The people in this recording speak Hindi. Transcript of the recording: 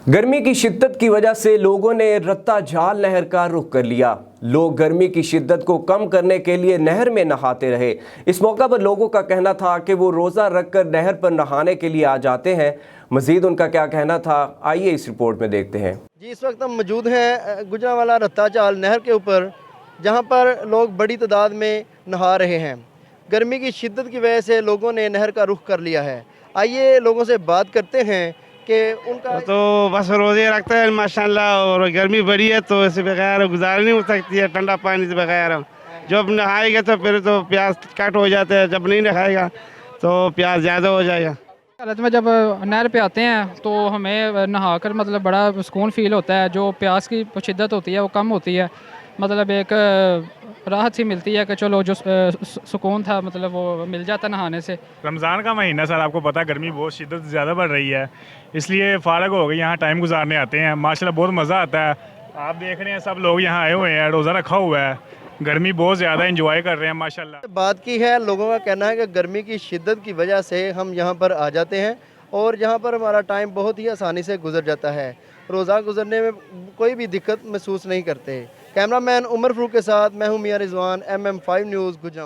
गर्मी की शिद्दत की वजह से लोगों ने रत्ता जाल नहर का रुख कर लिया। लोग गर्मी की शिद्दत को कम करने के लिए नहर में नहाते रहे। इस मौका पर लोगों का कहना था कि वो रोज़ा रखकर नहर पर नहाने के लिए आ जाते हैं। मज़ीद उनका क्या कहना था, आइए इस रिपोर्ट में देखते हैं। जी, इस वक्त हम मौजूद हैं गुजरांवाला रत्ता जाल नहर के ऊपर, जहां पर लोग बड़ी तादाद में नहा रहे हैं। गर्मी की शिद्दत की वजह से लोगों ने नहर का रुख कर लिया है। आइए लोगों से बात करते हैं कि उनका तो बस रोजे रखते हैं माशाल्लाह। और गर्मी बड़ी है तो इससे बगैर गुजारा नहीं हो सकती है, ठंडा पानी से बगैर। जब नहाएगा तो फिर तो प्यास कट हो जाते हैं, जब नहीं नहाएगा तो प्यास ज़्यादा हो जाएगा। हालत में जब नहर पे आते हैं तो हमें नहाकर मतलब बड़ा सुकून फील होता है। जो प्यास की शिद्दत होती है वो कम होती है, मतलब एक राहत सी मिलती है कि चलो जो सुकून था मतलब वो मिल जाता नहाने से। रमज़ान का महीना सर, आपको पता है गर्मी बहुत शिद्दत ज़्यादा बढ़ रही है, इसलिए फ़ारग हो गए यहाँ टाइम गुजारने आते हैं। माशाल्लाह बहुत मज़ा आता है। आप देख रहे हैं सब लोग यहाँ आए हुए हैं, रोज़ा रखा हुआ है, गर्मी बहुत ज़्यादा एंजॉय कर रहे हैं माशाल्लाह। बात की है, लोगों का कहना है कि गर्मी की शिद्दत की वजह से हम यहाँ पर आ जाते हैं और यहाँ पर हमारा टाइम बहुत ही आसानी से गुजर जाता है। रोज़ा गुजरने में कोई भी दिक्कत महसूस नहीं करते। कैमरामैन उमर फरूक के साथ मैं हूँ मियां रिजवान, MM5 न्यूज़ गुजरांवाला।